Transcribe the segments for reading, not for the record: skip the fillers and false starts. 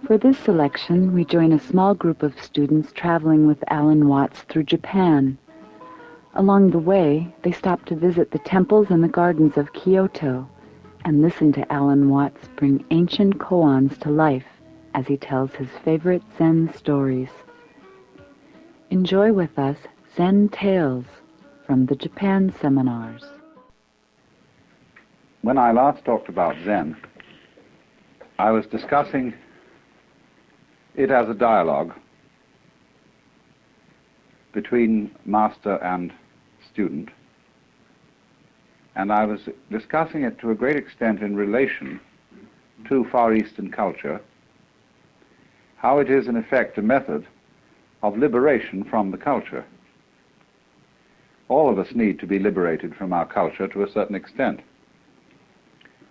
For this selection, we join a small group of students traveling with Alan Watts through Japan. Along the way, they stop to visit the temples and the gardens of Kyoto and listen to Alan Watts bring ancient koans to life as he tells his favorite Zen stories. Enjoy with us Zen Tales from the Japan seminars. When I last talked about Zen, I was discussing it as a dialogue between master and student, and I was discussing it to a great extent in relation to Far Eastern culture, how it is in effect a method of liberation from the culture. All of us need to be liberated from our culture to a certain extent,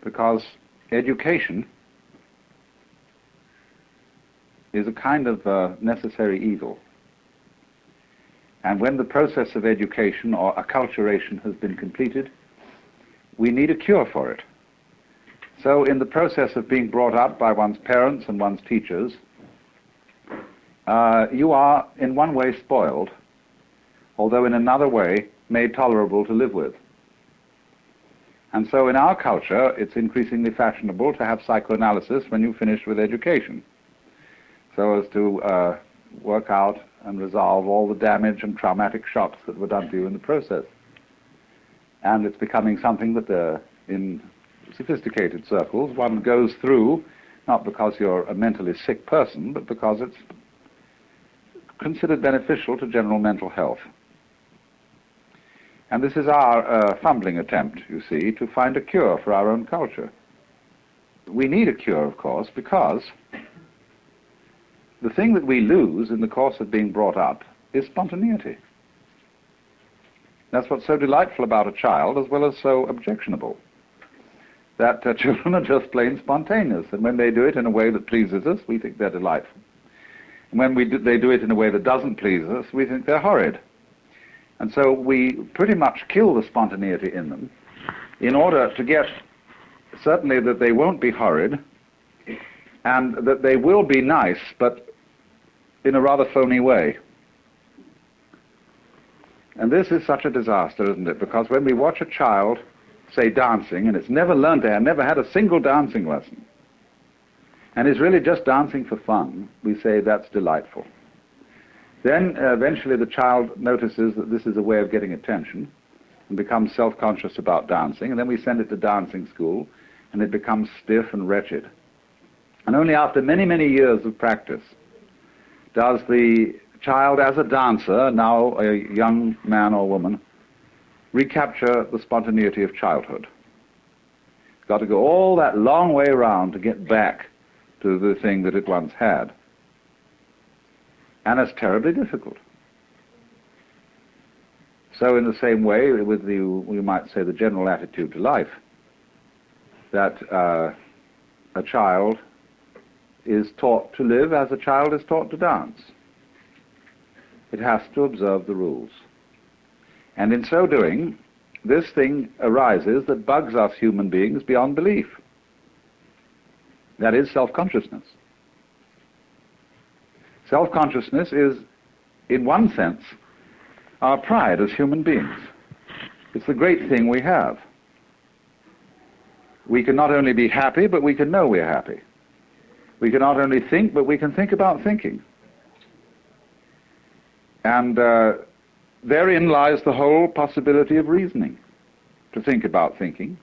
because education is a kind of necessary evil. And when the process of education or acculturation has been completed, we need a cure for it. So in the process of being brought up by one's parents and one's teachers, you are in one way spoiled, although in another way made tolerable to live with. And so in our culture, it's increasingly fashionable to have psychoanalysis when you finish with education, so as to work out and resolve all the damage and traumatic shocks that were done to you in the process. And it's becoming something that in sophisticated circles one goes through, not because you're a mentally sick person, but because it's considered beneficial to general mental health. And this is our fumbling attempt, you see, to find a cure for our own culture. We need a cure, of course, because the thing that we lose in the course of being brought up is spontaneity. That's what's so delightful about a child, as well as so objectionable, that children are just plain spontaneous, and when they do it in a way that pleases us, we think they're delightful. And when they do it in a way that doesn't please us, we think they're horrid. And so we pretty much kill the spontaneity in them in order to get certainly that they won't be horrid and that they will be nice, but in a rather phony way. And this is such a disaster, isn't it? Because when we watch a child, say, dancing, and it's never learned to have, never had a single dancing lesson, and is really just dancing for fun, we say that's delightful. Then eventually the child notices that this is a way of getting attention and becomes self-conscious about dancing, and then we send it to dancing school, and it becomes stiff and wretched. And only after many, many years of practice does the child, as a dancer, now a young man or woman, recapture the spontaneity of childhood. It's got to go all that long way around to get back to the thing that it once had. And it's terribly difficult. So in the same way, with we might say the general attitude to life, that a child is taught to live as a child is taught to dance. It has to observe the rules. And in so doing, this thing arises that bugs us human beings beyond belief. That is self-consciousness. Self-consciousness is, in one sense, our pride as human beings. It's the great thing we have. We can not only be happy, but we can know we're happy. We can not only think, but we can think about thinking. And therein lies the whole possibility of reasoning. To think about thinking,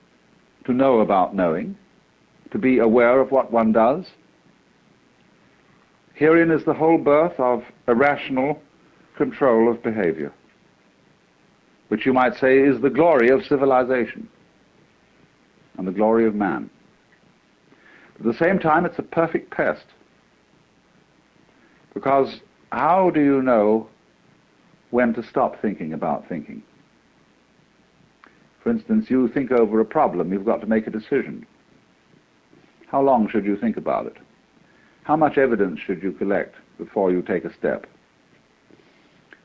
to know about knowing, to be aware of what one does. Herein is the whole birth of a rational control of behavior, which you might say is the glory of civilization and the glory of man. At the same time, it's a perfect pest, because how do you know when to stop thinking about thinking? For instance, you think over a problem, you've got to make a decision. How long should you think about it? How much evidence should you collect before you take a step?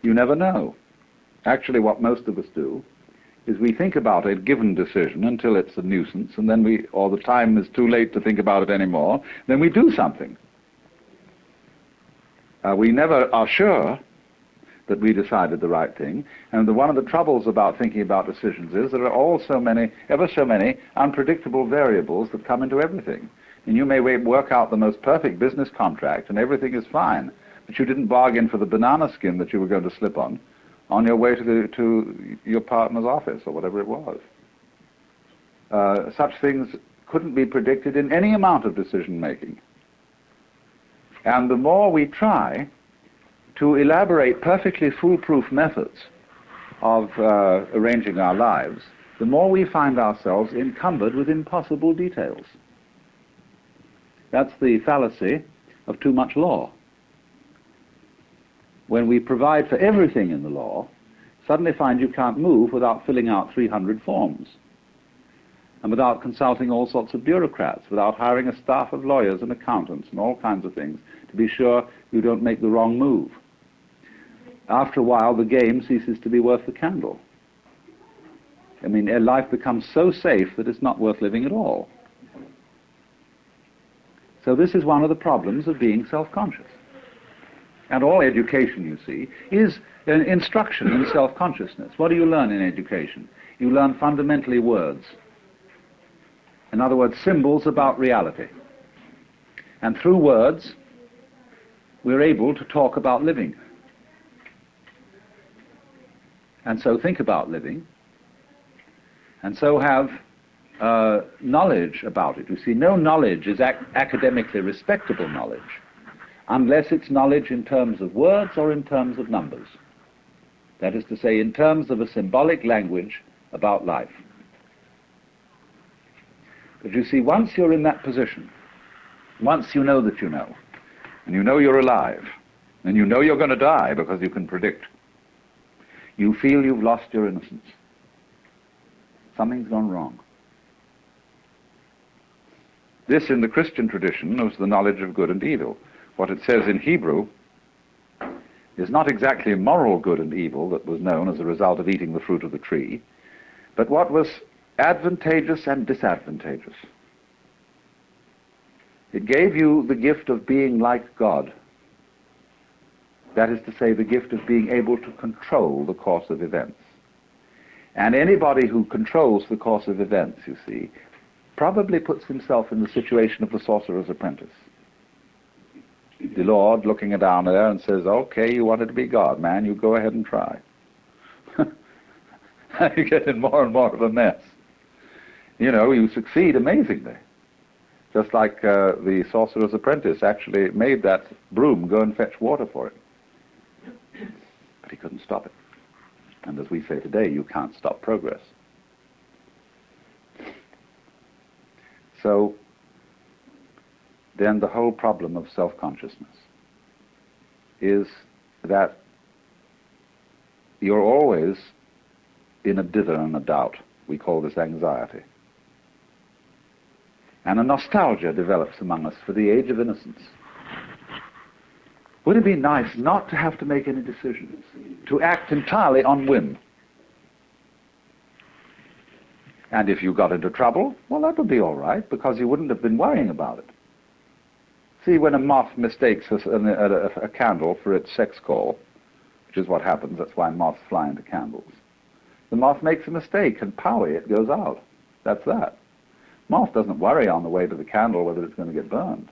You never know. Actually, what most of us do is we think about a given decision until it's a nuisance, and then or the time is too late to think about it anymore, then we do something. We never are sure that we decided the right thing, and one of the troubles about thinking about decisions is there are ever so many unpredictable variables that come into everything. And you may work out the most perfect business contract and everything is fine, but you didn't bargain for the banana skin that you were going to slip on your way to your partner's office or whatever it was. Such things couldn't be predicted in any amount of decision making. And the more we try to elaborate perfectly foolproof methods of arranging our lives, the more we find ourselves encumbered with impossible details. That's the fallacy of too much law. When we provide for everything in the law, suddenly find you can't move without filling out 300 forms, and without consulting all sorts of bureaucrats, without hiring a staff of lawyers and accountants and all kinds of things to be sure you don't make the wrong move. After a while, the game ceases to be worth the candle. I mean, life becomes so safe that it's not worth living at all. So this is one of the problems of being self-conscious. And all education, you see, is an instruction in self-consciousness. What do you learn in education? You learn fundamentally words. In other words, symbols about reality. And through words, we're able to talk about living. And so think about living, and so have knowledge about it. You see, no knowledge is academically respectable knowledge unless it's knowledge in terms of words or in terms of numbers. That is to say, in terms of a symbolic language about life. But you see, once you're in that position, once you know that you know, and you know you're alive, and you know you're going to die because you can predict, you feel you've lost your innocence. Something's gone wrong. This, in the Christian tradition, was the knowledge of good and evil. What it says in Hebrew is not exactly moral good and evil that was known as a result of eating the fruit of the tree, but what was advantageous and disadvantageous. It gave you the gift of being like God. That is to say, the gift of being able to control the course of events. And anybody who controls the course of events, you see, probably puts himself in the situation of the sorcerer's apprentice. The Lord looking down there and says, okay, you wanted to be God, man, you go ahead and try. You get in more and more of a mess. You know, you succeed amazingly. Just like the sorcerer's apprentice actually made that broom go and fetch water for him. But he couldn't stop it. And as we say today, you can't stop progress. So then the whole problem of self-consciousness is that you're always in a dither and a doubt. We call this anxiety. And a nostalgia develops among us for the age of innocence. Would it be nice not to have to make any decisions, to act entirely on whim? And if you got into trouble, well, that would be all right, because you wouldn't have been worrying about it. See, when a moth mistakes a candle for its sex call, which is what happens, that's why moths fly into candles, the moth makes a mistake, and powie, it goes out. That's that. Moth doesn't worry on the way to the candle whether it's going to get burned.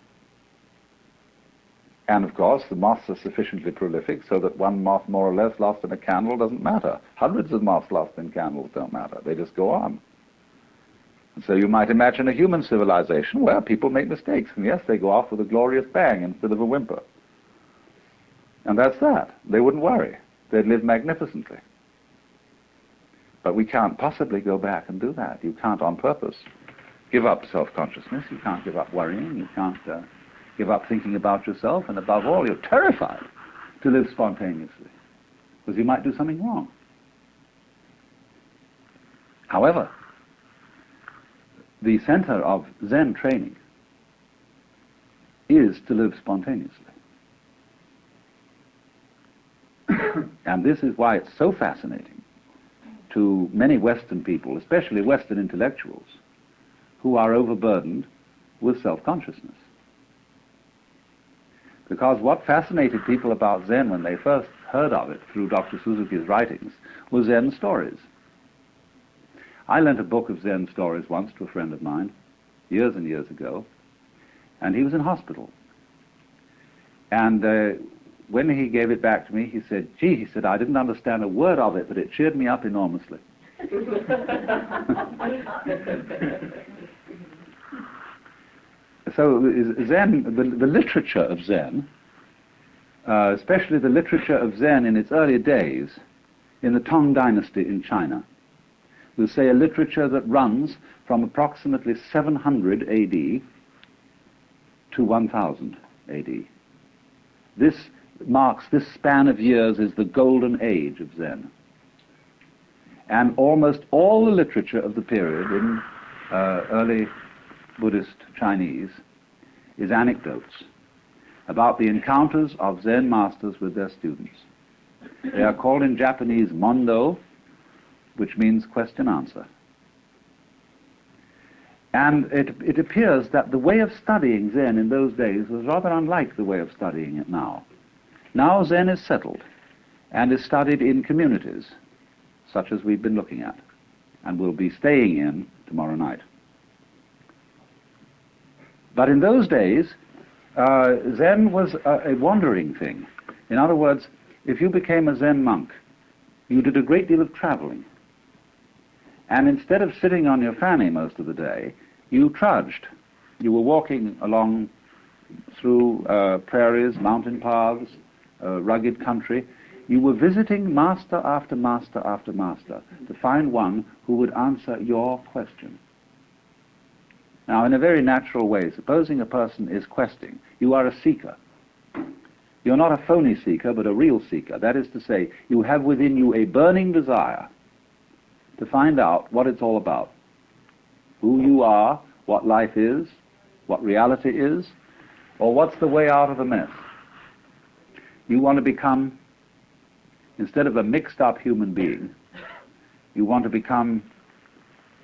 And of course, the moths are sufficiently prolific so that one moth more or less lost in a candle doesn't matter. Hundreds of moths lost in candles don't matter. They just go on. And so you might imagine a human civilization where people make mistakes, and yes, they go off with a glorious bang instead of a whimper. And that's that. They wouldn't worry. They'd live magnificently. But we can't possibly go back and do that. You can't on purpose give up self-consciousness. You can't give up worrying. You can't give up thinking about yourself. And above all, you're terrified to live spontaneously, because you might do something wrong. However, the center of Zen training is to live spontaneously. And this is why it's so fascinating to many Western people, especially Western intellectuals, who are overburdened with self-consciousness. Because what fascinated people about Zen when they first heard of it through Dr. Suzuki's writings was Zen stories. I lent a book of Zen stories once to a friend of mine, years and years ago, and he was in hospital. And when he gave it back to me, he said, "Gee," he said, "I didn't understand a word of it, but it cheered me up enormously." So Zen, the literature of Zen, especially the literature of Zen in its early days, in the Tang Dynasty in China, we'll say a literature that runs from approximately 700 AD to 1000 AD. This span of years is the golden age of Zen. And almost all the literature of the period in early Buddhist Chinese is anecdotes about the encounters of Zen masters with their students. They are called in Japanese mondo, which means question-answer. And it appears that the way of studying Zen in those days was rather unlike the way of studying it now. Now Zen is settled and is studied in communities, such as we've been looking at, and will be staying in tomorrow night. But in those days, Zen was a wandering thing. In other words, if you became a Zen monk, you did a great deal of traveling. And instead of sitting on your fanny most of the day, you trudged. You were walking along through prairies, mountain paths, rugged country. You were visiting master after master after master to find one who would answer your question. Now, in a very natural way, supposing a person is questing, you are a seeker. You're not a phony seeker, but a real seeker. That is to say, you have within you a burning desire to find out what it's all about, who you are, what life is, what reality is, or what's the way out of the mess. You want to become, instead of a mixed-up human being, you want to become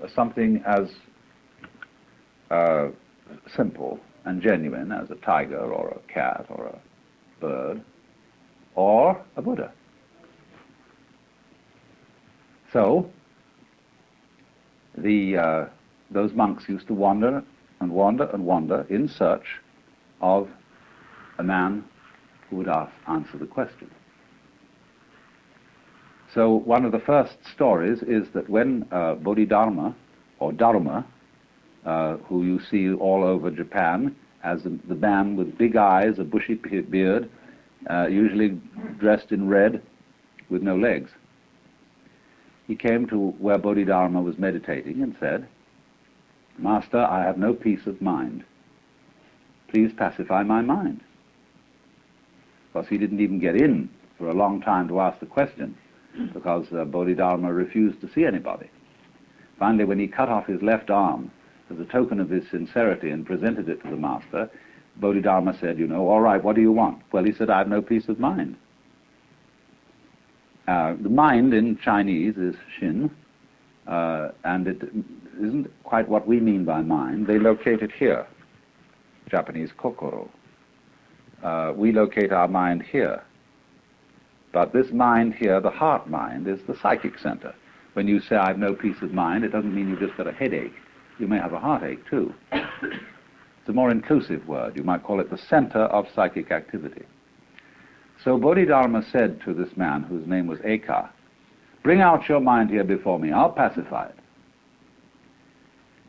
something as simple and genuine as a tiger or a cat or a bird or a Buddha. So those monks used to wander and wander and wander in search of a man who would answer the question. So one of the first stories is that when Bodhidharma, or Dharma, who you see all over Japan as the man with big eyes, a bushy beard, usually dressed in red with no legs. He came to where Bodhidharma was meditating and said, "Master, I have no peace of mind. Please pacify my mind." Of course, he didn't even get in for a long time to ask the question, because Bodhidharma refused to see anybody. Finally, when he cut off his left arm as a token of his sincerity and presented it to the master, Bodhidharma said, "All right, what do you want?" Well, he said, "I have no peace of mind." The mind in Chinese is Shin, and it isn't quite what we mean by mind. They locate it here, Japanese kokoro. We locate our mind here. But this mind here, the heart mind, is the psychic center. When you say, "I have no peace of mind," it doesn't mean you've just got a headache. You may have a heartache, too. It's a more inclusive word. You might call it the center of psychic activity. So Bodhidharma said to this man, whose name was Eka, "Bring out your mind here before me. I'll pacify it."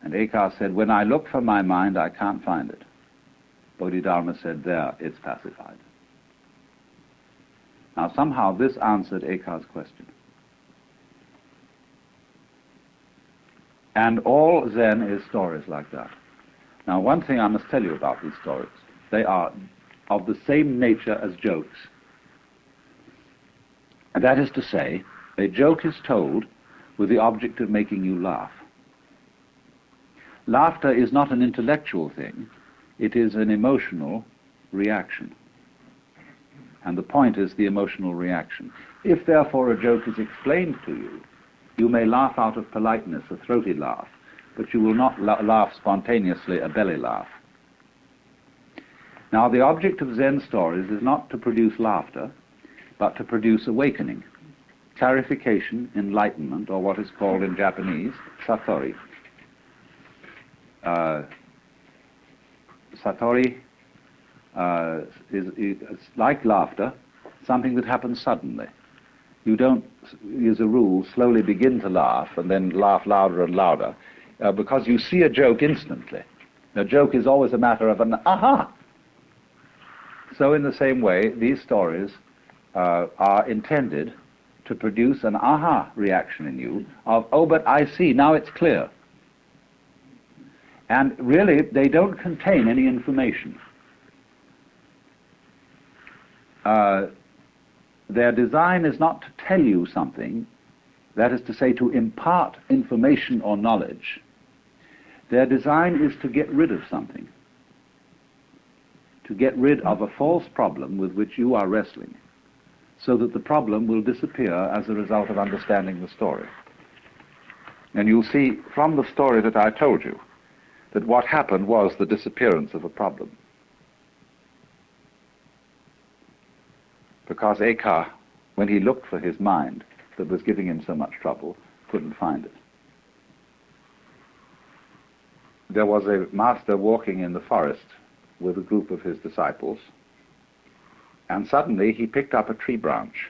And Eka said, "When I look for my mind, I can't find it." Bodhidharma said, "There, it's pacified." Now, somehow this answered Eka's question. And all Zen is stories like that. Now, one thing I must tell you about these stories. They are of the same nature as jokes. And that is to say, a joke is told with the object of making you laugh. Laughter is not an intellectual thing. It is an emotional reaction. And the point is the emotional reaction. If, therefore, a joke is explained to you, you may laugh out of politeness, a throaty laugh, but you will not laugh spontaneously, a belly laugh. Now, the object of Zen stories is not to produce laughter, but to produce awakening, clarification, enlightenment, or what is called in Japanese, satori. Satori is like laughter, something that happens suddenly. You don't, as a rule, slowly begin to laugh and then laugh louder and louder, because you see a joke instantly. A joke is always a matter of an aha. So in the same way, these stories are intended to produce an aha reaction in you of, oh, but I see, now it's clear. And really, they don't contain any information. Their design is not to tell you something, that is to say, to impart information or knowledge. Their design is to get rid of something, to get rid of a false problem with which you are wrestling, so that the problem will disappear as a result of understanding the story. And you'll see from the story that I told you that what happened was the disappearance of a problem. Because Eka, when he looked for his mind that was giving him so much trouble, couldn't find it. There was a master walking in the forest with a group of his disciples, and suddenly he picked up a tree branch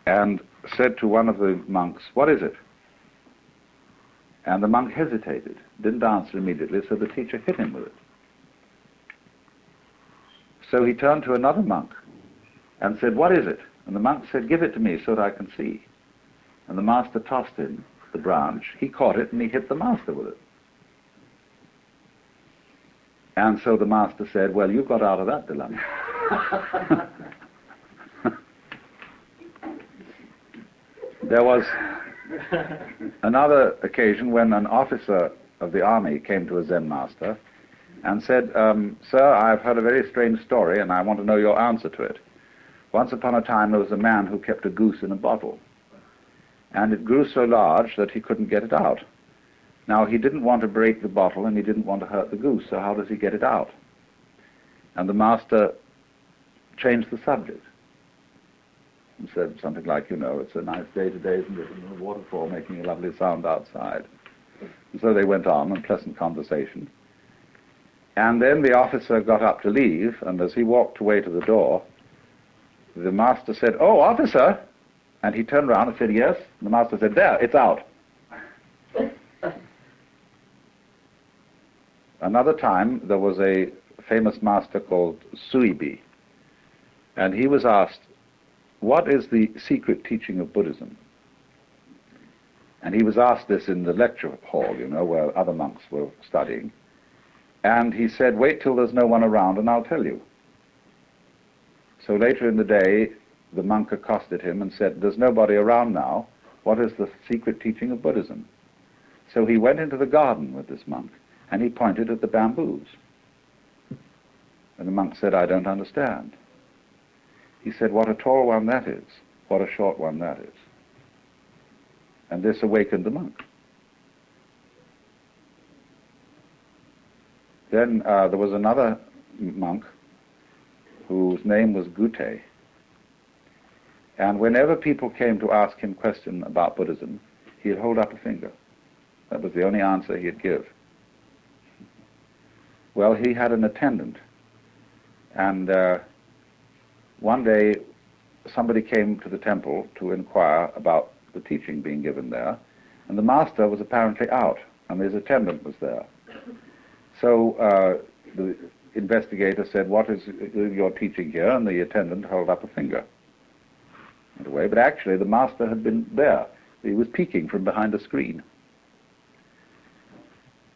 and said to one of the monks, "What is it?" And the monk hesitated, didn't answer immediately, so the teacher hit him with it. So he turned to another monk and said, "What is it?" And the monk said, "Give it to me so that I can see." And the master tossed him the branch. He caught it and he hit the master with it. And so the master said, "Well, you got out of that dilemma." There was another occasion when an officer of the army came to a Zen master and said, "Sir, I've heard a very strange story and I want to know your answer to it. Once upon a time there was a man who kept a goose in a bottle, and it grew so large that he couldn't get it out. Now, he didn't want to break the bottle and he didn't want to hurt the goose, so how does he get it out?" And the master changed the subject and said something like, "It's a nice day today, isn't it? And the waterfall making a lovely sound outside." And so they went on in pleasant conversation. And then the officer got up to leave, and as he walked away to the door, the master said, "Oh, officer!" And he turned around and said, "Yes?" And the master said, "There, it's out." Another time, there was a famous master called Suibi, and he was asked, "What is the secret teaching of Buddhism?" And he was asked this in the lecture hall, where other monks were studying. And he said, "Wait till there's no one around and I'll tell you." So later in the day, the monk accosted him and said, "There's nobody around now. What is the secret teaching of Buddhism?" So he went into the garden with this monk, and he pointed at the bamboos. And the monk said, "I don't understand." He said, "What a tall one that is, what a short one that is." And this awakened the monk. Then there was another monk whose name was Gute. And whenever people came to ask him questions about Buddhism, he'd hold up a finger. That was the only answer he'd give. Well, he had an attendant, and one day somebody came to the temple to inquire about the teaching being given there, and the master was apparently out, and his attendant was there. So the investigator said, "What is your teaching here?" And the attendant held up a finger. Went away, but actually the master had been there. He was peeking from behind a screen.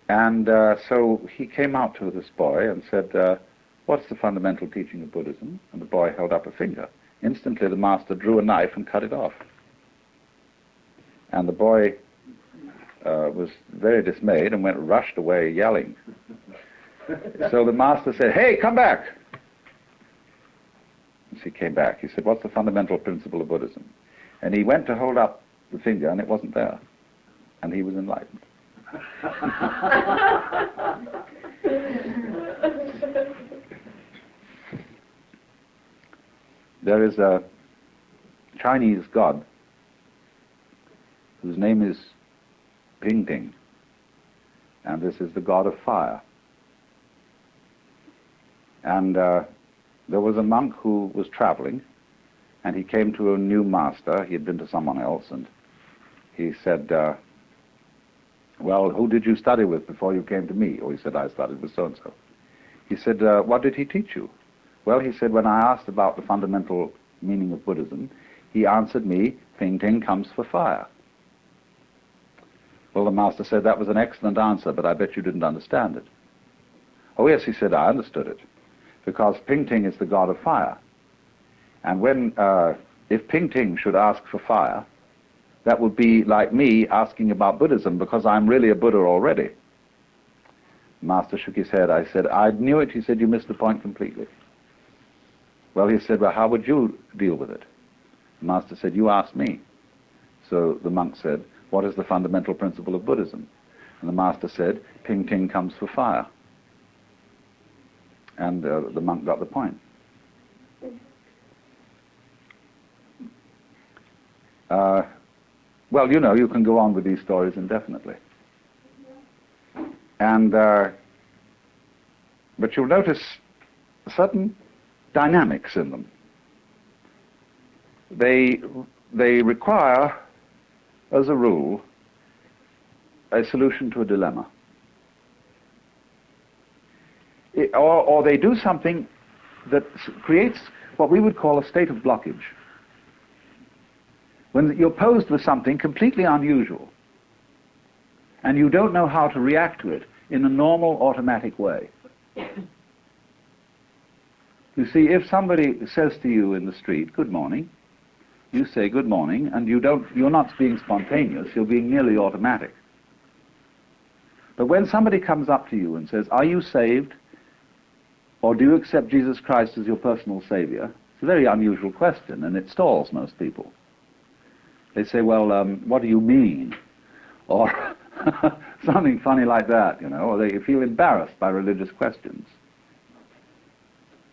And so he came out to this boy and said, "What's the fundamental teaching of Buddhism?" And the boy held up a finger. Instantly the master drew a knife and cut it off. And the boy was very dismayed and rushed away yelling. So the master said, "Hey, come back!" As he came back, he said, "What's the fundamental principle of Buddhism?" And he went to hold up the finger, and it wasn't there. And he was enlightened. There is a Chinese god whose name is Ping, and this is the god of fire. And there was a monk who was traveling, and he came to a new master. He had been to someone else, and he said, well, who did you study with before you came to me? Or he said, I studied with so-and-so. He said, what did he teach you? Well, he said, when I asked about the fundamental meaning of Buddhism, he answered me, Ping comes for fire. Well, the master said, that was an excellent answer, but I bet you didn't understand it. Oh, yes, he said, I understood it, because Ping is the god of fire. And when, if Ping should ask for fire, that would be like me asking about Buddhism, because I'm really a Buddha already. The master shook his head. I said, I knew it. He said, you missed the point completely. Well, he said, well, how would you deal with it? The master said, you asked me. So the monk said, what is the fundamental principle of Buddhism? And the master said, Ping comes for fire. And the monk got the point. Well, you know, you can go on with these stories indefinitely. And, but you'll notice certain dynamics in them. They require, as a rule, a solution to a dilemma. Or they do something that creates what we would call a state of blockage. When you're posed with something completely unusual, and you don't know how to react to it in a normal, automatic way. You see, if somebody says to you in the street, good morning, you say good morning, and you're not being spontaneous, you're being nearly automatic. But when somebody comes up to you and says, are you saved? Or do you accept Jesus Christ as your personal savior? It's a very unusual question, and it stalls most people. They say, well, what do you mean? Or something funny like that, you know, or they feel embarrassed by religious questions.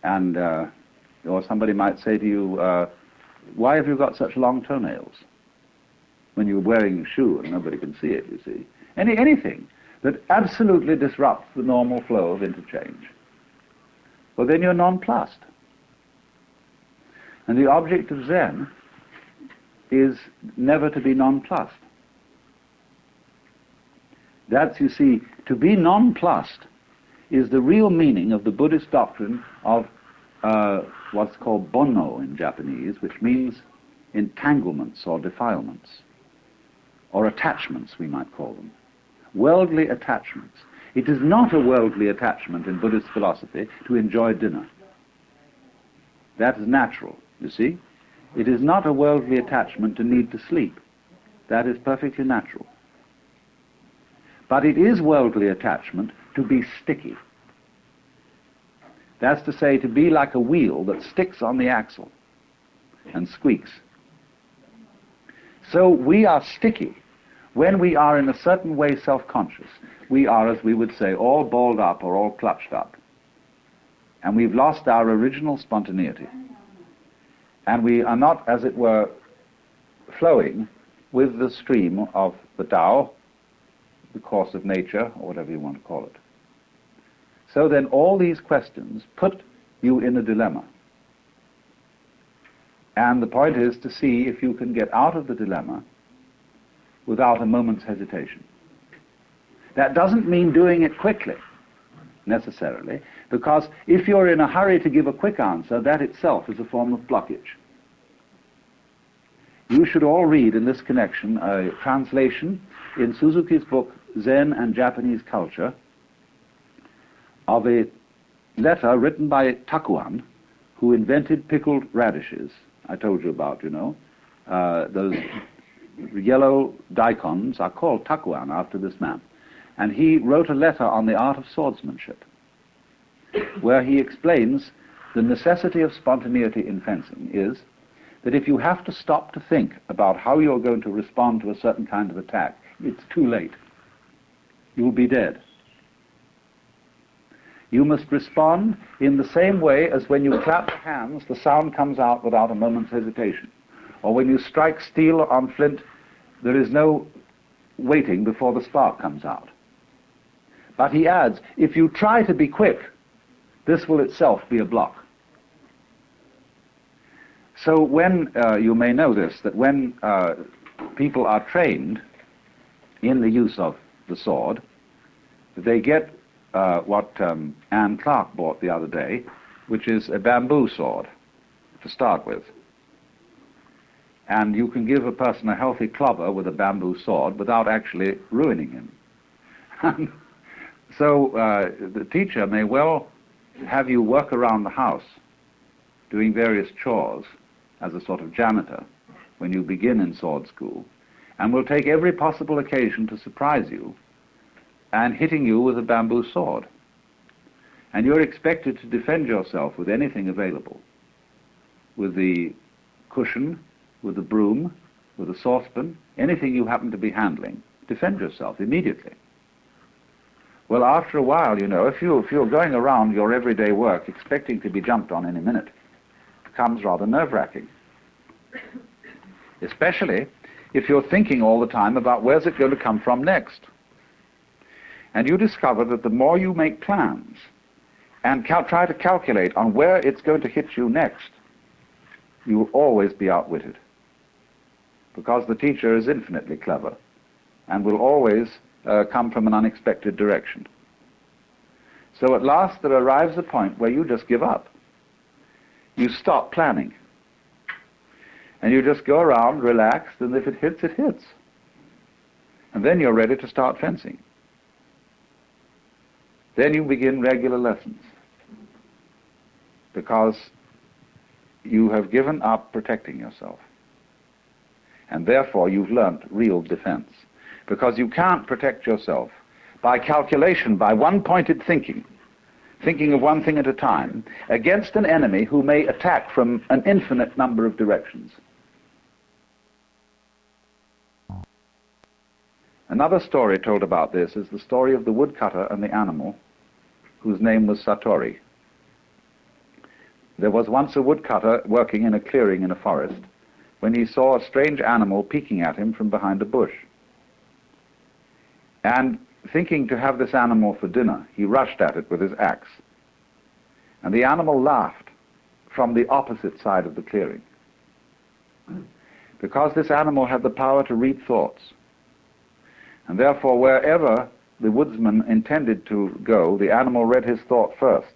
And, or somebody might say to you, why have you got such long toenails? When you're wearing a shoe and nobody can see it, you see. Anything that absolutely disrupts the normal flow of interchange. Well, then you're nonplussed. And the object of Zen is never to be nonplussed. That's, you see, to be nonplussed is the real meaning of the Buddhist doctrine of what's called bonno in Japanese, which means entanglements or defilements, or attachments, we might call them. Worldly attachments. It is not a worldly attachment in Buddhist philosophy to enjoy dinner. That is natural, you see. It is not a worldly attachment to need to sleep. That is perfectly natural. But it is worldly attachment to be sticky. That's to say, to be like a wheel that sticks on the axle and squeaks. So we are sticky when we are in a certain way self-conscious. We are, as we would say, all balled up or all clutched up. And we've lost our original spontaneity. And we are not, as it were, flowing with the stream of the Tao, the course of nature, or whatever you want to call it. So then all these questions put you in a dilemma. And the point is to see if you can get out of the dilemma without a moment's hesitation. That doesn't mean doing it quickly, necessarily, because if you're in a hurry to give a quick answer, that itself is a form of blockage. You should all read in this connection a translation in Suzuki's book, Zen and Japanese Culture, of a letter written by Takuan, who invented pickled radishes. I told you about, you know. Those yellow daikons are called Takuan after this man. And he wrote a letter on the art of swordsmanship, where he explains the necessity of spontaneity in fencing is that if you have to stop to think about how you're going to respond to a certain kind of attack, it's too late. You'll be dead. You must respond in the same way as when you clap your hands, the sound comes out without a moment's hesitation. Or when you strike steel on flint, there is no waiting before the spark comes out. But he adds, if you try to be quick, this will itself be a block. So when, you may know this, that when people are trained in the use of the sword, they get what Anne Clark bought the other day, which is a bamboo sword to start with. And you can give a person a healthy clobber with a bamboo sword without actually ruining him. So the teacher may well have you work around the house doing various chores as a sort of janitor when you begin in sword school, and will take every possible occasion to surprise you and hitting you with a bamboo sword. And you're expected to defend yourself with anything available, with the cushion, with the broom, with the saucepan, anything you happen to be handling. Defend yourself immediately. Well, after a while, you know, if you're going around your everyday work expecting to be jumped on any minute, it becomes rather nerve-wracking. Especially if you're thinking all the time about where's it going to come from next. And you discover that the more you make plans and try to calculate on where it's going to hit you next, you will always be outwitted. Because the teacher is infinitely clever and will always come from an unexpected direction. So at last there arrives a point where you just give up. You stop planning. And you just go around relaxed, and if it hits, it hits. And then you're ready to start fencing. Then you begin regular lessons. Because you have given up protecting yourself. And therefore you've learnt real defense. Because you can't protect yourself by calculation, by one-pointed thinking of one thing at a time, against an enemy who may attack from an infinite number of directions. Another story told about this is the story of the woodcutter and the animal whose name was Satori. There was once a woodcutter working in a clearing in a forest when he saw a strange animal peeking at him from behind a bush. And thinking to have this animal for dinner, he rushed at it with his axe. And the animal laughed from the opposite side of the clearing. Because this animal had the power to read thoughts. And therefore, wherever the woodsman intended to go, the animal read his thought first.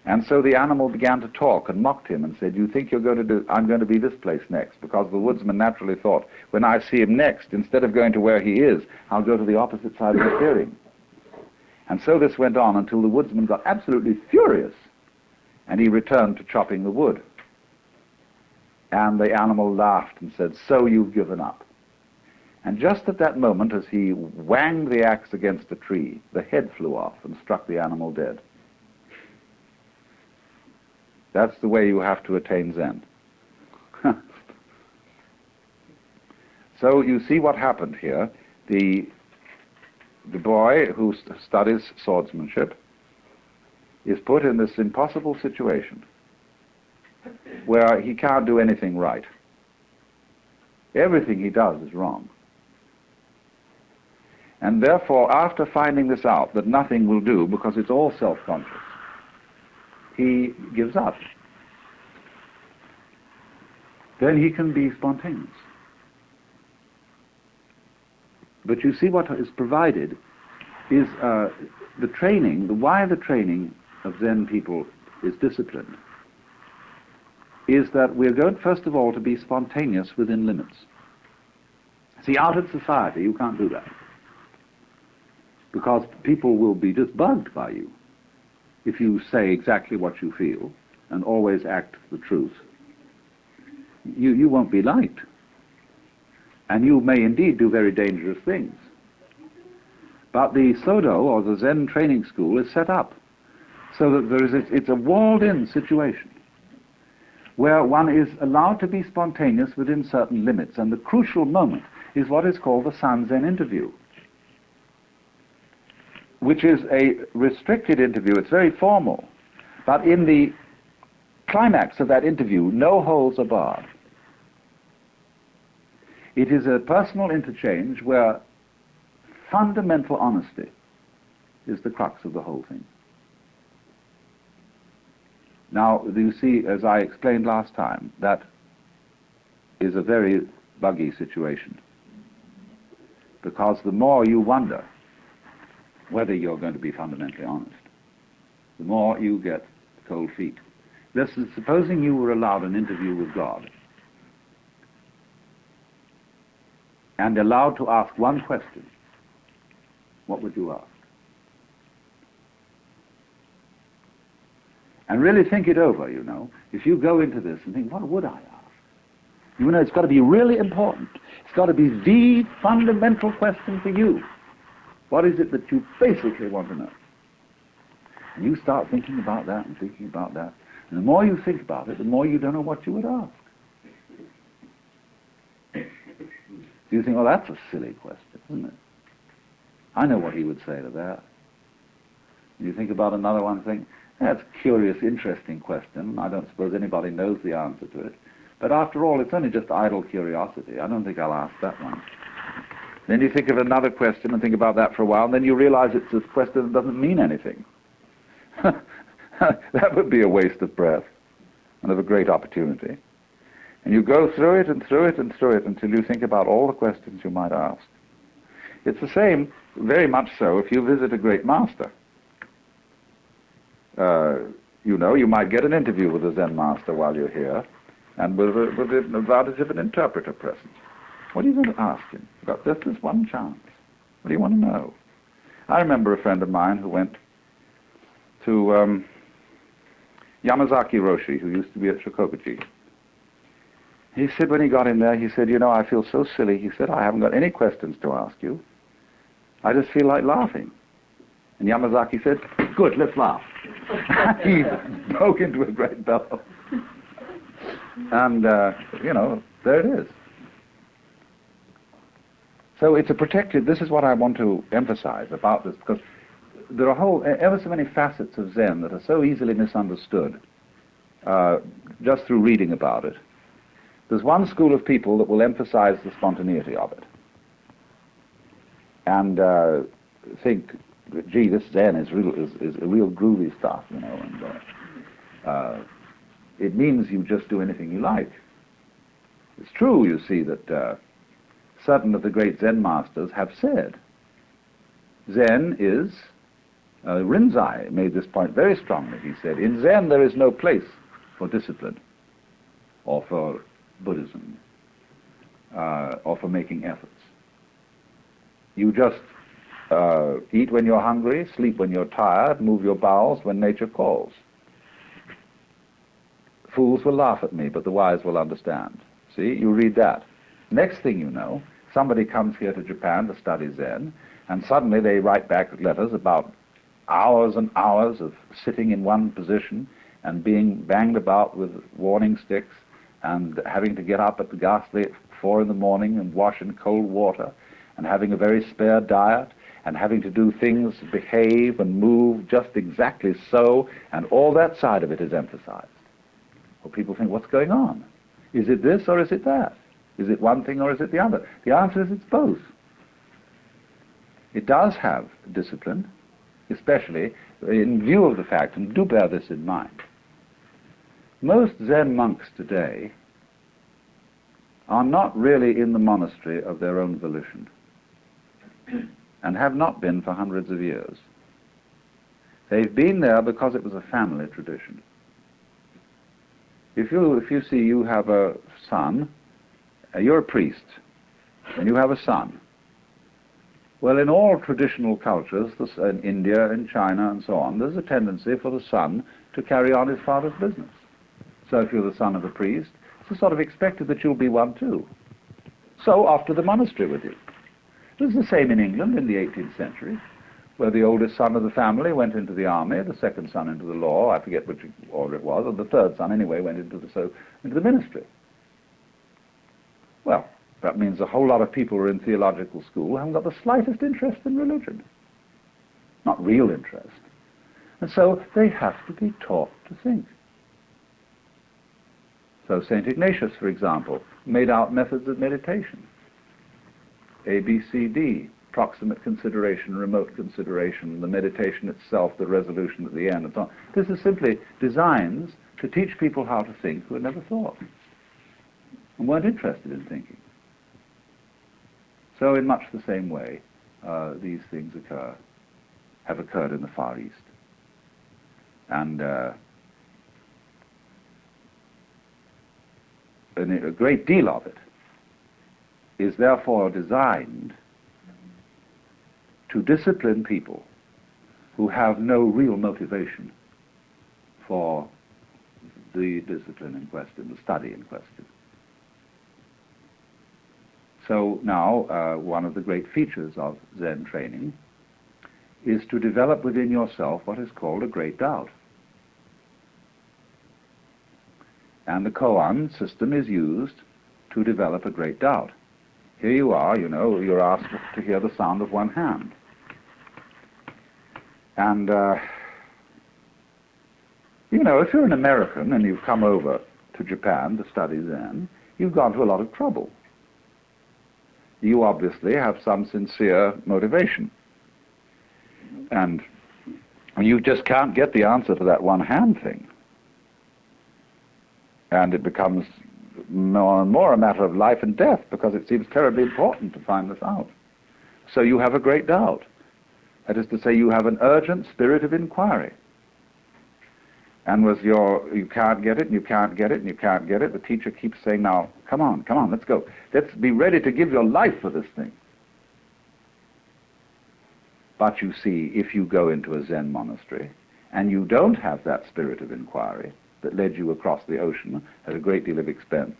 And so the animal began to talk and mocked him and said, you think you're going to do, I'm going to be this place next, because the woodsman naturally thought, when I see him next, instead of going to where he is, I'll go to the opposite side of the clearing. And so this went on until the woodsman got absolutely furious, and he returned to chopping the wood. And the animal laughed and said, so you've given up. And just at that moment, as he whanged the axe against a tree, the head flew off and struck the animal dead. That's the way you have to attain Zen. So you see what happened here. The boy who studies swordsmanship is put in this impossible situation where he can't do anything right. Everything he does is wrong. And therefore, after finding this out, that nothing will do because it's all self-conscious, he gives up. Then he can be spontaneous. But you see what is provided is the training, why the training of Zen people is disciplined, is that we're going, first of all, to be spontaneous within limits. See, out in society, you can't do that. Because people will be just bugged by you if you say exactly what you feel and always act the truth. You won't be liked. And you may indeed do very dangerous things. But the Sodo, or the Zen training school, is set up so that it's a walled-in situation where one is allowed to be spontaneous within certain limits. And the crucial moment is what is called the Sanzen interview. which is a restricted interview. It's very formal. But in the climax of that interview, no holds are barred. It is a personal interchange where fundamental honesty is the crux of the whole thing. Now, you see, as I explained last time, that is a very buggy situation, because the more you wonder whether you're going to be fundamentally honest, the more you get cold feet. Listen, supposing you were allowed an interview with God and allowed to ask one question, what would you ask? And really think it over, you know. If you go into this and think, what would I ask? You know, it's got to be really important. It's got to be the fundamental question for you. What is it that you basically want to know? And you start thinking about that and thinking about that. And the more you think about it, the more you don't know what you would ask. So you think, well, that's a silly question, isn't it? I know what he would say to that. And you think about another one and think, that's a curious, interesting question. I don't suppose anybody knows the answer to it. But after all, it's only just idle curiosity. I don't think I'll ask that one. Then you think of another question and think about that for a while, and then you realize it's a question that doesn't mean anything. That would be a waste of breath and of a great opportunity. And you go through it and through it and through it until you think about all the questions you might ask. It's the same, very much so, if you visit a great master. You know, you might get an interview with a Zen master while you're here, and with the advantage of an interpreter present. What are you going to ask him? You've got just this one chance. What do you want to know? I remember a friend of mine who went to Yamazaki Roshi, who used to be at Shikokuji. He said when he got in there, he said, you know, I feel so silly. He said, I haven't got any questions to ask you. I just feel like laughing. And Yamazaki said, good, let's laugh. He broke into a great bellow. And, you know, there it is. So it's a protected, this is what I want to emphasize about this, because there are ever so many facets of Zen that are so easily misunderstood just through reading about it. There's one school of people that will emphasize the spontaneity of it and think, gee, this Zen is real groovy stuff, you know, and it means you just do anything you like. It's true, you see, that certain of the great Zen masters have said Zen is, Rinzai made this point very strongly. He said, in Zen there is no place for discipline or for Buddhism or for making efforts. You just eat when you're hungry, sleep when you're tired, move your bowels when nature calls. Fools will laugh at me, but the wise will understand. See, you read that. Next thing you know, somebody comes here to Japan to study Zen, and suddenly they write back letters about hours and hours of sitting in one position and being banged about with warning sticks and having to get up at the ghastly 4 in the morning and wash in cold water and having a very spare diet and having to do things, behave and move just exactly so, and all that side of it is emphasized. Well, people think, what's going on? Is it this or is it that? Is it one thing or is it the other? The answer is it's both. It does have discipline, especially in view of the fact, and do bear this in mind, most Zen monks today are not really in the monastery of their own volition and have not been for hundreds of years. They've been there because it was a family tradition. If you see you have a son, you're a priest, and you have a son. Well, in all traditional cultures, in India, in China, and so on, there's a tendency for the son to carry on his father's business. So if you're the son of a priest, it's sort of expected that you'll be one too. So off to the monastery with you. It was the same in England in the 18th century, where the oldest son of the family went into the army, the second son into the law, I forget which order it was, or the third son anyway went into the ministry. Well, that means a whole lot of people who are in theological school haven't got the slightest interest in religion. not real interest. And so they have to be taught to think. So St. Ignatius, for example, made out methods of meditation. A, B, C, D, proximate consideration, remote consideration, the meditation itself, the resolution at the end, and so on. This is simply designs to teach people how to think who had never thought and weren't interested in thinking. So in much the same way, these things have occurred in the Far East. And a great deal of it is therefore designed to discipline people who have no real motivation for the discipline in question, the study in question. So now, one of the great features of Zen training is to develop within yourself what is called a great doubt. And the koan system is used to develop a great doubt. Here you are, you know, you're asked to hear the sound of one hand. And, you know, if you're an American and you've come over to Japan to study Zen, you've gone to a lot of trouble. You obviously have some sincere motivation. And you just can't get the answer to that one hand thing. And it becomes more and more a matter of life and death because it seems terribly important to find this out. So you have a great doubt. That is to say, you have an urgent spirit of inquiry. And with you can't get it, and you can't get it, and you can't get it, the teacher keeps saying, now, come on, let's go. Let's be ready to give your life for this thing. But you see, if you go into a Zen monastery, and you don't have that spirit of inquiry that led you across the ocean at a great deal of expense,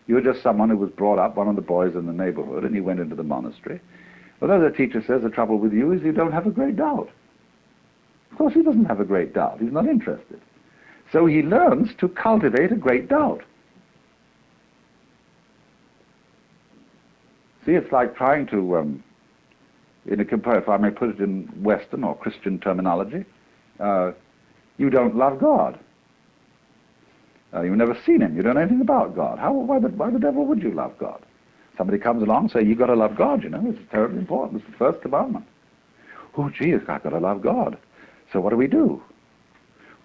you're just someone who was brought up, one of the boys in the neighborhood, and he went into the monastery. Well, the teacher says the trouble with you is you don't have a great doubt. Of course he doesn't have a great doubt. He's not interested. So he learns to cultivate a great doubt. See, it's like trying to, if I may put it in Western or Christian terminology, you don't love God. You've never seen him. You don't know anything about God. Why the devil would you love God? Somebody comes along and says, you've got to love God, you know. It's terribly important. It's the first commandment. Oh, gee, I've got to love God. So what do?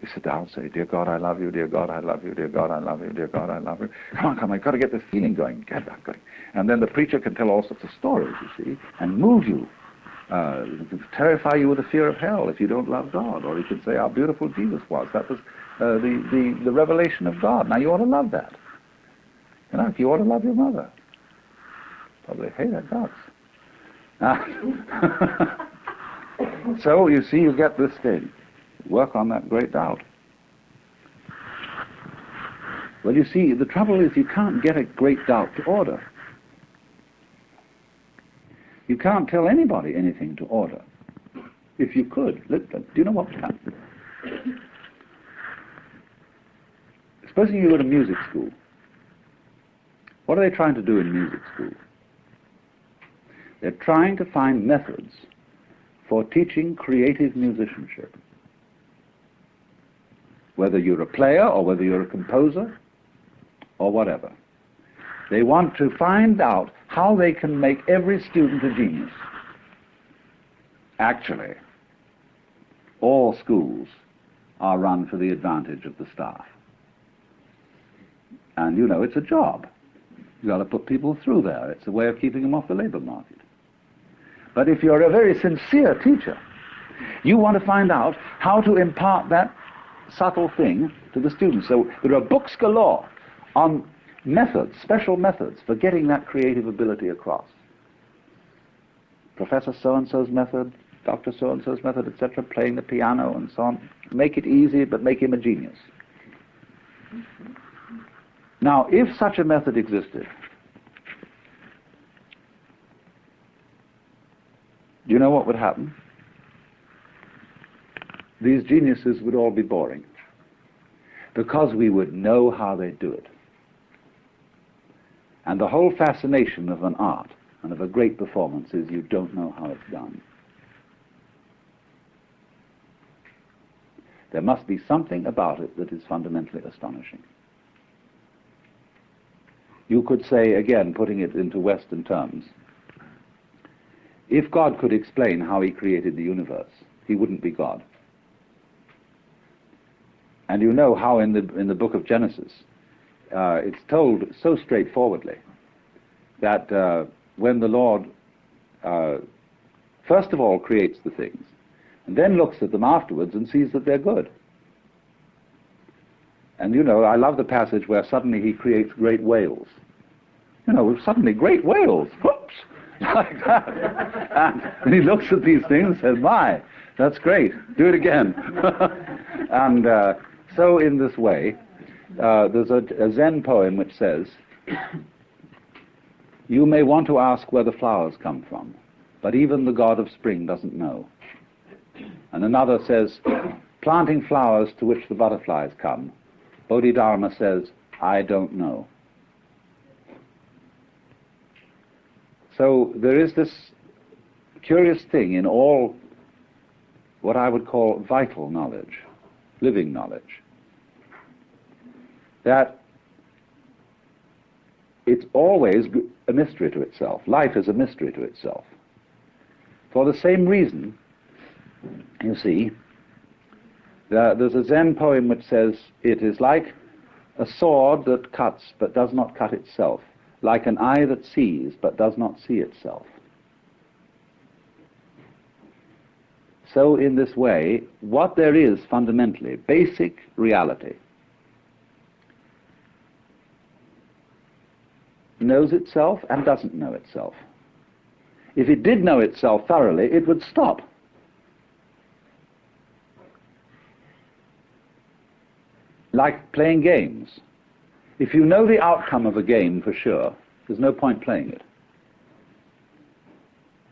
We sit down and say, dear God, I love you, dear God, I love you, dear God, I love you, dear God, I love you. Come on, I've got to get this feeling going. Get that going. And then the preacher can tell all sorts of stories, you see, and move you, terrify you with the fear of hell if you don't love God. Or he can say how beautiful Jesus was. That was the revelation of God. Now you ought to love that. You know, you ought to love your mother. Probably hate her guts. So you see, you get this thing. Work on that great doubt. Well, you see, the trouble is you can't get a great doubt to order. You can't tell anybody anything to order. If you could, do you know what would happen? Supposing you go to music school. What are they trying to do in music school? They're trying to find methods for teaching creative musicianship. Whether you're a player or whether you're a composer or whatever. They want to find out how they can make every student a genius. Actually, all schools are run for the advantage of the staff. And you know, it's a job. You've got to put people through there. It's a way of keeping them off the labor market. But if you're a very sincere teacher, you want to find out how to impart that subtle thing to the students. So there are books galore on methods, special methods for getting that creative ability across. Professor so-and-so's method, Dr. so-and-so's method, etc., playing the piano and so on. Make it easy, but make him a genius. Now, if such a method existed, do you know what would happen? These geniuses would all be boring, because we would know how they do it. And the whole fascination of an art and of a great performance is you don't know how it's done. There must be something about it that is fundamentally astonishing. You could say, again, putting it into Western terms, if God could explain how he created the universe, he wouldn't be God. And you know how in the book of Genesis, it's told so straightforwardly that when the Lord first of all creates the things, and then looks at them afterwards and sees that they're good. And you know, I love the passage where suddenly he creates great whales. You know, suddenly great whales, whoops, like that. And he looks at these things and says, my, that's great, do it again. And so in this way, there's a Zen poem which says, you may want to ask where the flowers come from, but even the god of spring doesn't know. And another says, planting flowers to which the butterflies come, Bodhidharma says, I don't know. So there is this curious thing in all what I would call vital knowledge, living knowledge, that it's always a mystery to itself. Life is a mystery to itself. For the same reason, you see, there's a Zen poem which says, it is like a sword that cuts but does not cut itself, like an eye that sees but does not see itself. So in this way, what there is fundamentally, basic reality, knows itself and doesn't know itself. If it did know itself thoroughly, it would stop. Like playing games. If you know the outcome of a game for sure, there's no point playing it.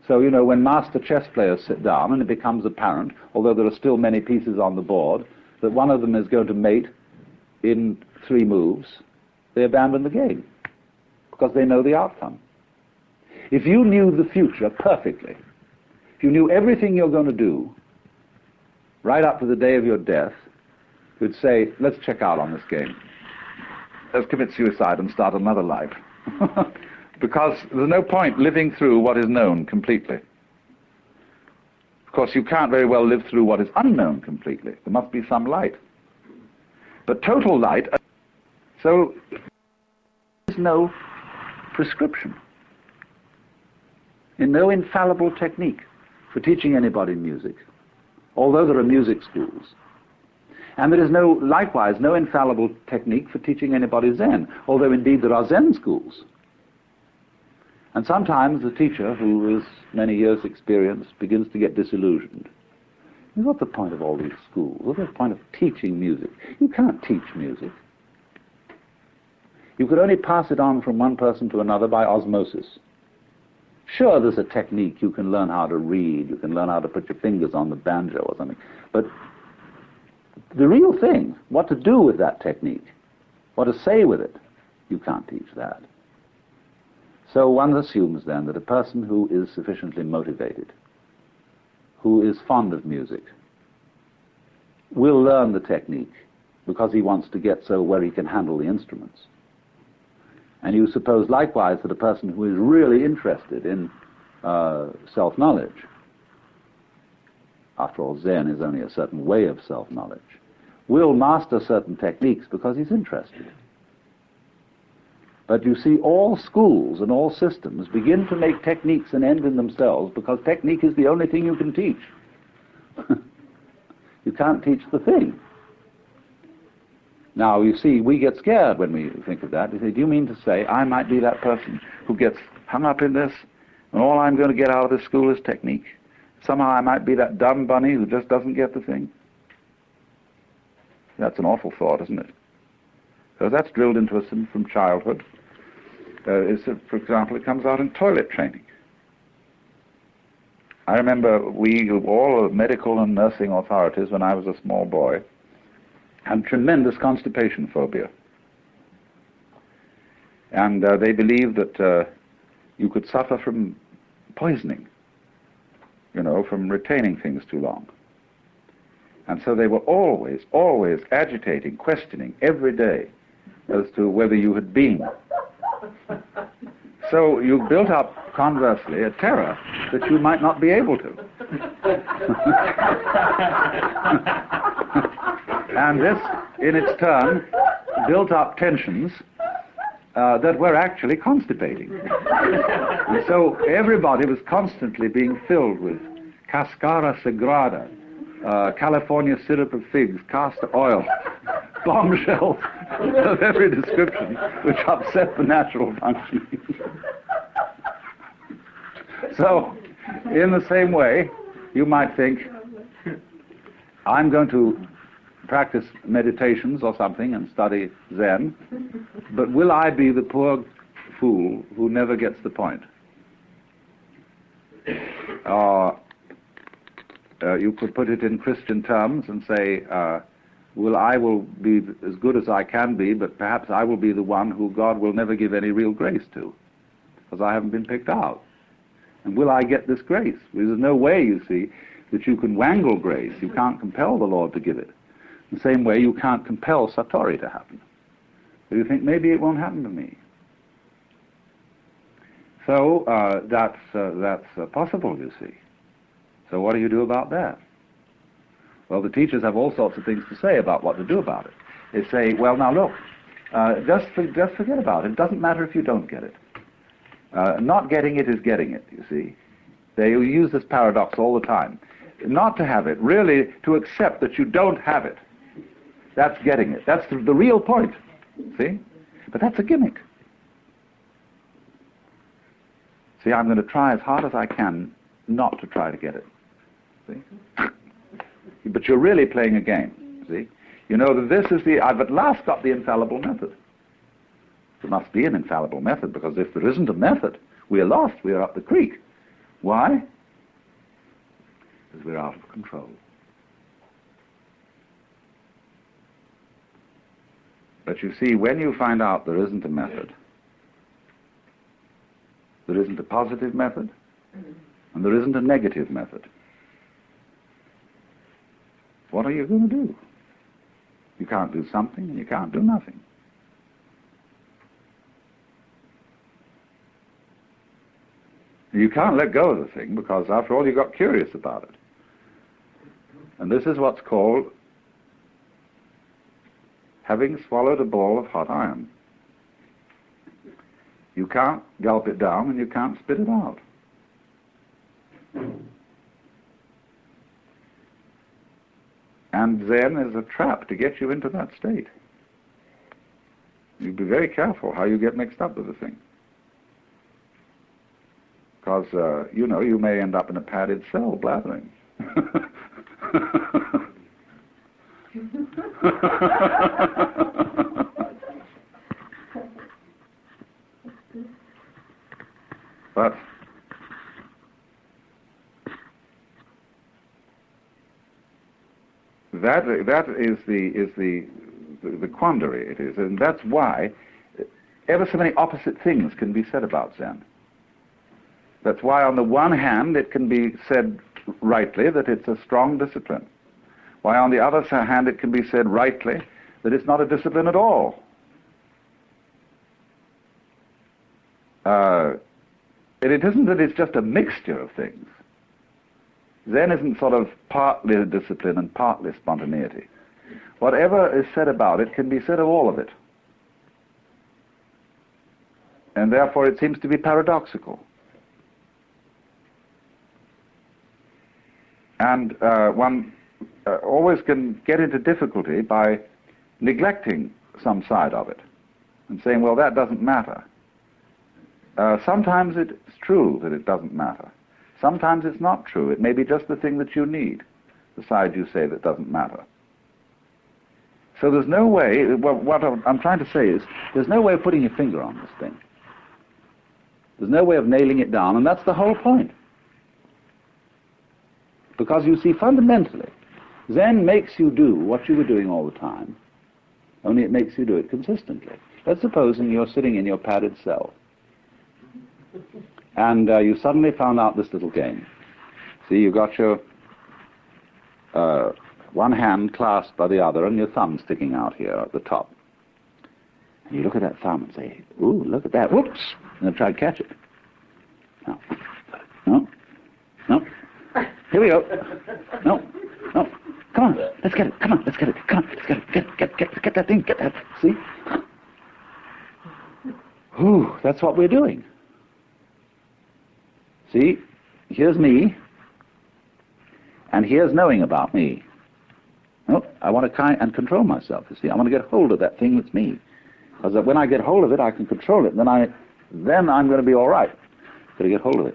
So, you know, when master chess players sit down and it becomes apparent, although there are still many pieces on the board, that one of them is going to mate in 3 moves, they abandon the game because they know the outcome. If you knew the future perfectly, if you knew everything you're going to do right up to the day of your death, you'd say, let's check out on this game. Let's commit suicide and start another life. Because there's no point living through what is known completely. Of course, you can't very well live through what is unknown completely. There must be some light. But total light, so there's no prescription, and no infallible technique for teaching anybody music, although there are music schools. And there is likewise no infallible technique for teaching anybody Zen, although indeed there are Zen schools. And sometimes the teacher, who is many years' experience, begins to get disillusioned. What's the point of all these schools? What's the point of teaching music? You can't teach music. You could only pass it on from one person to another by osmosis. Sure, there's a technique. You can learn how to read. You can learn how to put your fingers on the banjo or something. But the real thing, what to do with that technique, what to say with it, you can't teach that. So one assumes then that a person who is sufficiently motivated, who is fond of music, will learn the technique because he wants to get so where he can handle the instruments. And you suppose likewise that a person who is really interested in self-knowledge, after all, Zen is only a certain way of self-knowledge, will master certain techniques because he's interested. But you see, all schools and all systems begin to make techniques an end in themselves because technique is the only thing you can teach. You can't teach the thing. Now, you see, we get scared when we think of that. We say, do you mean to say I might be that person who gets hung up in this, and all I'm going to get out of this school is technique? Somehow I might be that dumb bunny who just doesn't get the thing? That's an awful thought, isn't it? Because that's drilled into us from childhood. For example, it comes out in toilet training. I remember all the medical and nursing authorities, when I was a small boy, had tremendous constipation phobia. And they believed that you could suffer from poisoning, from retaining things too long. And so they were always, always agitating, questioning every day as to whether you had been. So you built up, conversely, a terror that you might not be able to. And this, in its turn, built up tensions that were actually constipating. And so everybody was constantly being filled with cascara sagrada, California syrup of figs, castor oil, bombshells of every description, which upset the natural functioning. So, in the same way, you might think, I'm going to practice meditations or something and study Zen, but will I be the poor fool who never gets the point? You could put it in Christian terms and say, I will be as good as I can be, but perhaps I will be the one who God will never give any real grace to, because I haven't been picked out. And will I get this grace? There's no way, you see, that you can wangle grace. You can't compel the Lord to give it. In the same way, you can't compel satori to happen. So you think, maybe it won't happen to me. So that's possible, you see. So what do you do about that? Well, the teachers have all sorts of things to say about what to do about it. They say, well, now look, just forget about it. It doesn't matter if you don't get it. Not getting it is getting it, you see. They use this paradox all the time. Not to have it, really to accept that you don't have it. That's getting it. That's the real point, see? But that's a gimmick. See, I'm going to try as hard as I can not to try to get it. See? But you're really playing a game, see? You know that this is I've at last got the infallible method. There must be an infallible method, because if there isn't a method, we are lost, we are up the creek. Why? Because we're out of control. But you see, when you find out there isn't a method, there isn't a positive method, and there isn't a negative method, what are you going to do? You can't do something, and you can't do nothing. You can't let go of the thing, because after all you got curious about it. And this is what's called having swallowed a ball of hot iron. You can't gulp it down and you can't spit it out. And Zen is a trap to get you into that state. You be very careful how you get mixed up with the thing. Because, you know, you may end up in a padded cell blathering. But that is the quandary it is, and that's why ever so many opposite things can be said about Zen. That's why on the one hand it can be said rightly that it's a strong discipline. Why on the other hand it can be said rightly that it's not a discipline at all. And it isn't that it's just a mixture of things. Zen isn't sort of partly a discipline and partly spontaneity. Whatever is said about it can be said of all of it. And therefore it seems to be paradoxical. And one always can get into difficulty by neglecting some side of it and saying, well, that doesn't matter. Sometimes it's true that it doesn't matter. Sometimes it's not true. It may be just the thing that you need, the side you say that doesn't matter. So there's no way, what I'm trying to say is, there's no way of putting your finger on this thing. There's no way of nailing it down, and that's the whole point. Because you see, fundamentally, Zen makes you do what you were doing all the time, only it makes you do it consistently. Let's suppose you're sitting in your padded cell, and you suddenly found out this little game. See, you've got your one hand clasped by the other and your thumb sticking out here at the top. And you look at that thumb and say, ooh, look at that, whoops, and then try to catch it. No, no, no, here we go. No, no, come on, let's get it, come on, let's get it, come on, let's get it, get that thing, get that, see? Ooh, that's what we're doing. See, here's me, and here's knowing about me. No, I want to and control myself, you see. I want to get hold of that thing that's me. Because when I get hold of it, I can control it. Then I'm going to be all right. Got to get hold of it.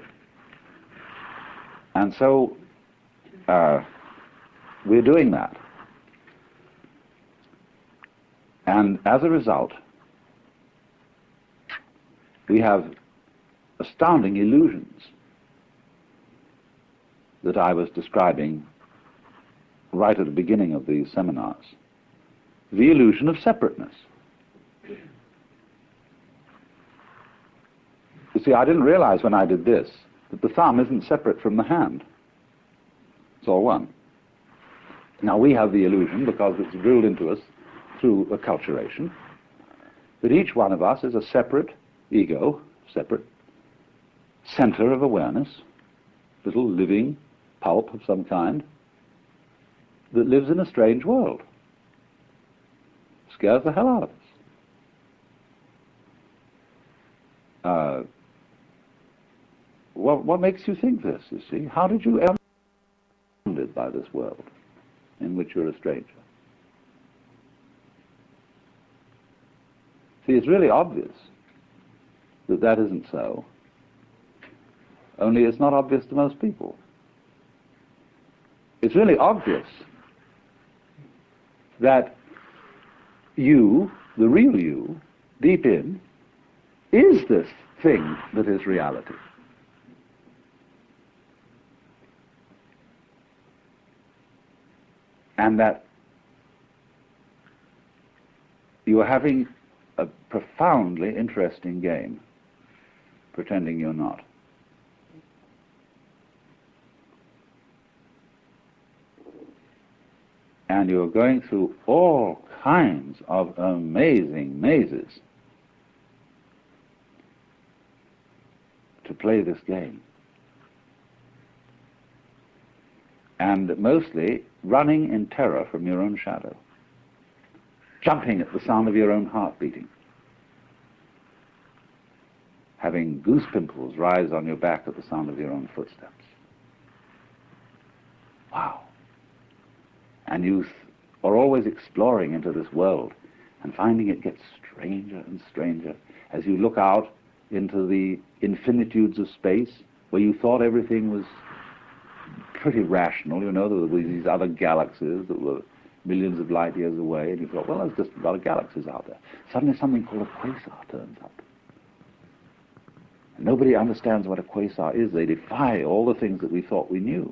And so we're doing that. And as a result, we have astounding illusions that I was describing right at the beginning of these seminars. The illusion of separateness. You see, I didn't realize when I did this that the thumb isn't separate from the hand. It's all one. Now we have the illusion, because it's drilled into us through acculturation, that each one of us is a separate ego, separate center of awareness, little living pulp of some kind, that lives in a strange world. Scares the hell out of us. What makes you think this, you see? How did you ever be surrounded by this world in which you're a stranger? See, it's really obvious that that isn't so, only it's not obvious to most people. It's really obvious that you, the real you, deep in, is this thing that is reality. And that you are having a profoundly interesting game, pretending you're not. And you're going through all kinds of amazing mazes to play this game. And mostly running in terror from your own shadow, jumping at the sound of your own heart beating, having goose pimples rise on your back at the sound of your own footsteps. Wow. And you are always exploring into this world and finding it gets stranger and stranger as you look out into the infinitudes of space where you thought everything was pretty rational. You know, there were these other galaxies that were millions of light years away, and you thought, well, there's just a lot of galaxies out there. Suddenly something called a quasar turns up. And nobody understands what a quasar is. They defy all the things that we thought we knew.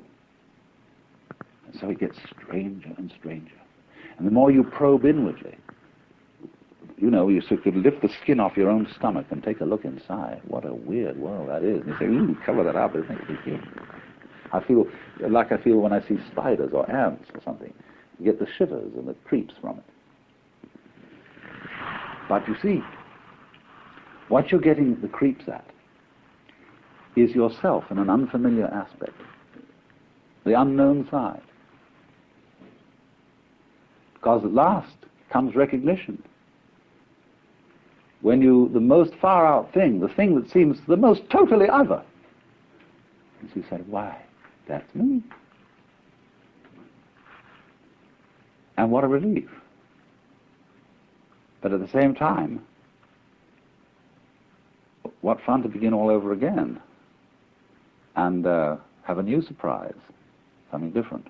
And so it gets stranger and stranger. And the more you probe inwardly, you know, you could lift the skin off your own stomach and take a look inside. What a weird world that is. And you say, ooh, cover that up, isn't it? I feel like I feel when I see spiders or ants or something. You get the shivers and the creeps from it. But you see, what you're getting the creeps at is yourself in an unfamiliar aspect, the unknown side. Because at last comes recognition. When you, the most far out thing, the thing that seems the most totally other, and you say, why? That's me. And what a relief. But at the same time, what fun to begin all over again and have a new surprise, something different.